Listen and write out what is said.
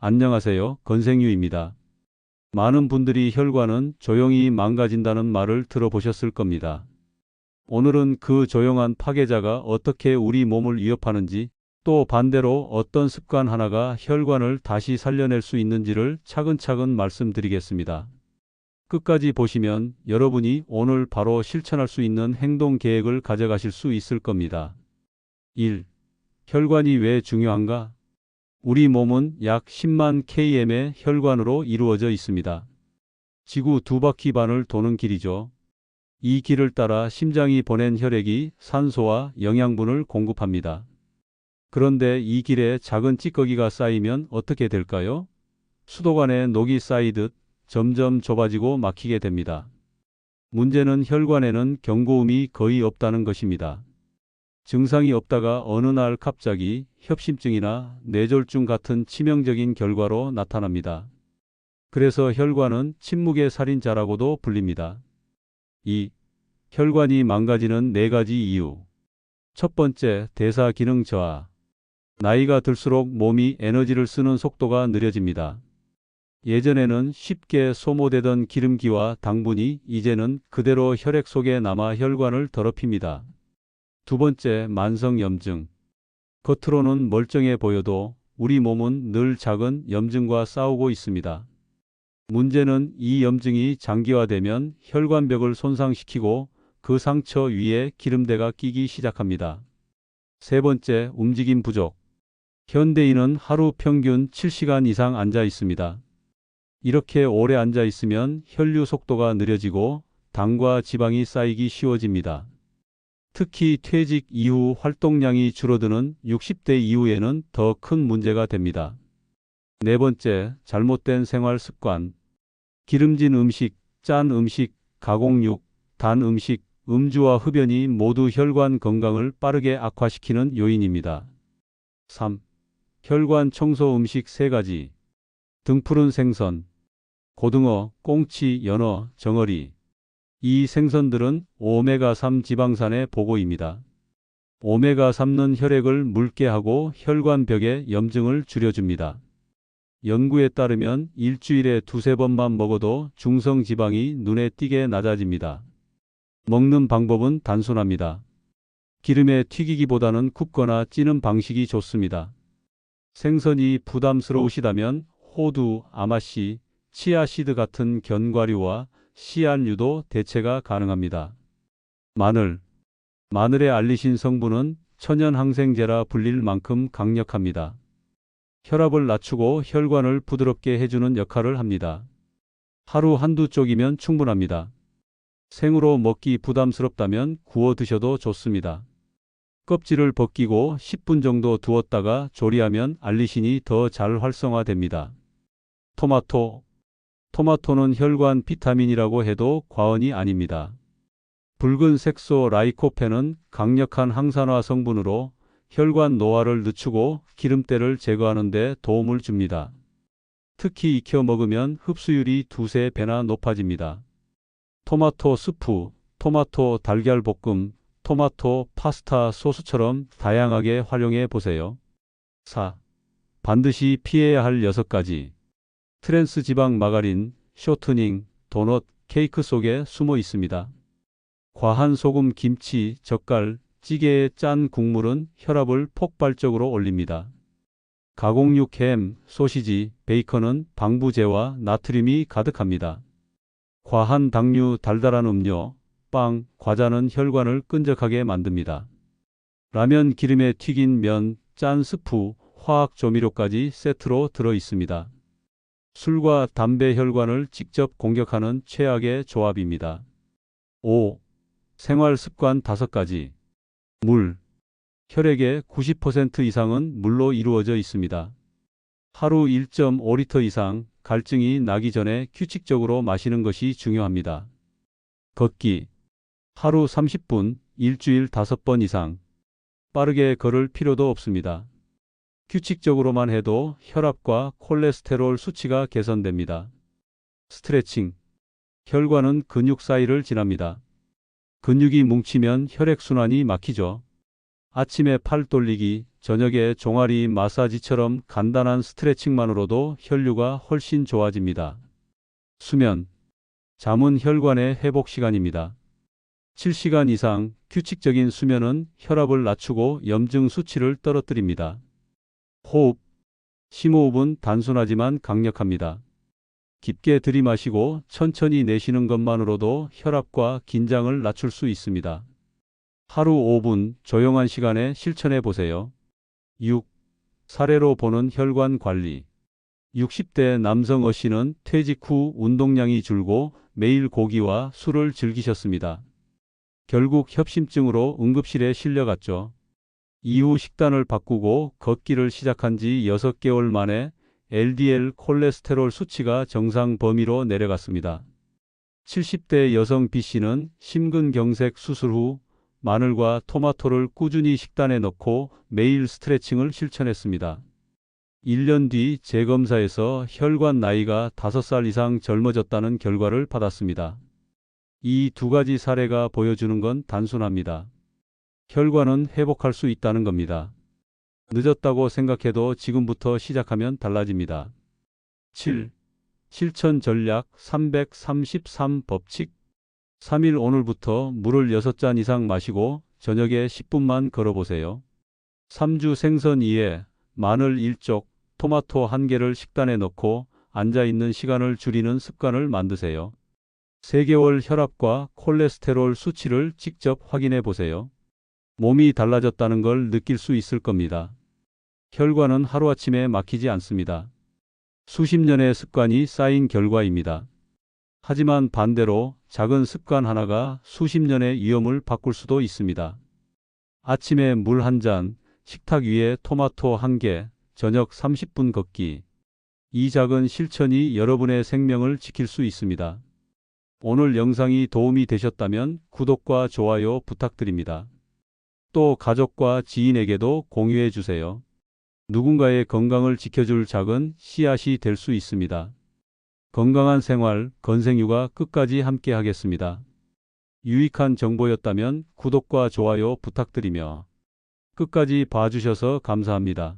안녕하세요. 건생유입니다. 많은 분들이 혈관은 조용히 망가진다는 말을 들어보셨을 겁니다. 오늘은 그 조용한 파괴자가 어떻게 우리 몸을 위협하는지, 또 반대로 어떤 습관 하나가 혈관을 다시 살려낼 수 있는지를 차근차근 말씀드리겠습니다. 끝까지 보시면 여러분이 오늘 바로 실천할 수 있는 행동 계획을 가져가실 수 있을 겁니다. 1. 혈관이 왜 중요한가? 우리 몸은 약 10만 km의 혈관으로 이루어져 있습니다. 지구 2바퀴 반을 도는 길이죠. 이 길을 따라 심장이 보낸 혈액이 산소와 영양분을 공급합니다. 그런데 이 길에 작은 찌꺼기가 쌓이면 어떻게 될까요? 수도관에 녹이 쌓이듯 점점 좁아지고 막히게 됩니다. 문제는 혈관에는 경고음이 거의 없다는 것입니다. 증상이 없다가 어느 날 갑자기 협심증이나 뇌졸중 같은 치명적인 결과로 나타납니다. 그래서 혈관은 침묵의 살인자라고도 불립니다. 2. 혈관이 망가지는 4가지 이유. 첫 번째, 대사 기능 저하. 나이가 들수록 몸이 에너지를 쓰는 속도가 느려집니다. 예전에는 쉽게 소모되던 기름기와 당분이 이제는 그대로 혈액 속에 남아 혈관을 더럽힙니다. 두 번째, 만성염증. 겉으로는 멀쩡해 보여도 우리 몸은 늘 작은 염증과 싸우고 있습니다. 문제는 이 염증이 장기화되면 혈관벽을 손상시키고 그 상처 위에 기름때가 끼기 시작합니다. 세 번째, 움직임 부족. 현대인은 하루 평균 7시간 이상 앉아 있습니다. 이렇게 오래 앉아 있으면 혈류 속도가 느려지고 당과 지방이 쌓이기 쉬워집니다. 특히 퇴직 이후 활동량이 줄어드는 60대 이후에는 더 큰 문제가 됩니다. 네 번째, 잘못된 생활 습관. 기름진 음식, 짠 음식, 가공육, 단 음식, 음주와 흡연이 모두 혈관 건강을 빠르게 악화시키는 요인입니다. 3. 혈관 청소 음식 3가지. 등푸른 생선, 고등어, 꽁치, 연어, 정어리. 이 생선들은 오메가3 지방산의 보고입니다. 오메가3는 혈액을 묽게 하고 혈관벽의 염증을 줄여줍니다. 연구에 따르면 일주일에 2~3번만 먹어도 중성지방이 눈에 띄게 낮아집니다. 먹는 방법은 단순합니다. 기름에 튀기기보다는 굽거나 찌는 방식이 좋습니다. 생선이 부담스러우시다면 호두, 아마씨, 치아씨드 같은 견과류와 씨앗류도 대체가 가능합니다. 마늘. 마늘의 알리신 성분은 천연항생제라 불릴 만큼 강력합니다. 혈압을 낮추고 혈관을 부드럽게 해주는 역할을 합니다. 하루 한두 쪽이면 충분합니다. 생으로 먹기 부담스럽다면 구워 드셔도 좋습니다. 껍질을 벗기고 10분 정도 두었다가 조리하면 알리신이 더 잘 활성화됩니다. 토마토. 토마토는 혈관 비타민이라고 해도 과언이 아닙니다. 붉은 색소 라이코펜은 강력한 항산화 성분으로 혈관 노화를 늦추고 기름때를 제거하는 데 도움을 줍니다. 특히 익혀 먹으면 흡수율이 2~3배나 높아집니다. 토마토 스프, 토마토 달걀 볶음, 토마토 파스타 소스처럼 다양하게 활용해 보세요. 4. 반드시 피해야 할 6가지. 트랜스 지방 마가린, 쇼트닝, 도넛, 케이크 속에 숨어 있습니다. 과한 소금, 김치, 젓갈, 찌개의 짠 국물은 혈압을 폭발적으로 올립니다. 가공육 햄, 소시지, 베이컨은 방부제와 나트륨이 가득합니다. 과한 당류, 달달한 음료, 빵, 과자는 혈관을 끈적하게 만듭니다. 라면 기름에 튀긴 면, 짠 스프, 화학 조미료까지 세트로 들어 있습니다. 술과 담배 혈관을 직접 공격하는 최악의 조합입니다. 5. 생활 습관 5가지. 물. 혈액의 90% 이상은 물로 이루어져 있습니다. 하루 1.5리터 이상 갈증이 나기 전에 규칙적으로 마시는 것이 중요합니다. 걷기. 하루 30분, 일주일 5번 이상. 빠르게 걸을 필요도 없습니다. 규칙적으로만 해도 혈압과 콜레스테롤 수치가 개선됩니다. 스트레칭. 혈관은 근육 사이를 지납니다. 근육이 뭉치면 혈액순환이 막히죠. 아침에 팔 돌리기, 저녁에 종아리 마사지처럼 간단한 스트레칭만으로도 혈류가 훨씬 좋아집니다. 수면. 잠은 혈관의 회복 시간입니다. 7시간 이상 규칙적인 수면은 혈압을 낮추고 염증 수치를 떨어뜨립니다. 호흡. 심호흡은 단순하지만 강력합니다. 깊게 들이마시고 천천히 내쉬는 것만으로도 혈압과 긴장을 낮출 수 있습니다. 하루 5분 조용한 시간에 실천해 보세요. 6. 사례로 보는 혈관 관리. 60대 남성 어 씨는 퇴직 후 운동량이 줄고 매일 고기와 술을 즐기셨습니다. 결국 협심증으로 응급실에 실려갔죠. 이후 식단을 바꾸고 걷기를 시작한 지 6개월 만에 LDL 콜레스테롤 수치가 정상 범위로 내려갔습니다. 70대 여성 B 씨는 심근경색 수술 후 마늘과 토마토를 꾸준히 식단에 넣고 매일 스트레칭을 실천했습니다. 1년 뒤 재검사에서 혈관 나이가 5살 이상 젊어졌다는 결과를 받았습니다. 이 두 가지 사례가 보여주는 건 단순합니다. 혈관은 회복할 수 있다는 겁니다. 늦었다고 생각해도 지금부터 시작하면 달라집니다. 7. 실천 전략 333 법칙. 3일 오늘부터 물을 6잔 이상 마시고 저녁에 10분만 걸어보세요. 3주 생선 2회, 마늘 1쪽, 토마토 1개를 식단에 넣고 앉아있는 시간을 줄이는 습관을 만드세요. 3개월 혈압과 콜레스테롤 수치를 직접 확인해 보세요. 몸이 달라졌다는 걸 느낄 수 있을 겁니다. 혈관은 하루아침에 막히지 않습니다. 수십 년의 습관이 쌓인 결과입니다. 하지만 반대로 작은 습관 하나가 수십 년의 위험을 바꿀 수도 있습니다. 아침에 물 1잔, 식탁 위에 토마토 1개, 저녁 30분 걷기. 이 작은 실천이 여러분의 생명을 지킬 수 있습니다. 오늘 영상이 도움이 되셨다면 구독과 좋아요 부탁드립니다. 또 가족과 지인에게도 공유해 주세요. 누군가의 건강을 지켜줄 작은 씨앗이 될 수 있습니다. 건강한 생활, 건생유가 끝까지 함께 하겠습니다. 유익한 정보였다면 구독과 좋아요 부탁드리며 끝까지 봐주셔서 감사합니다.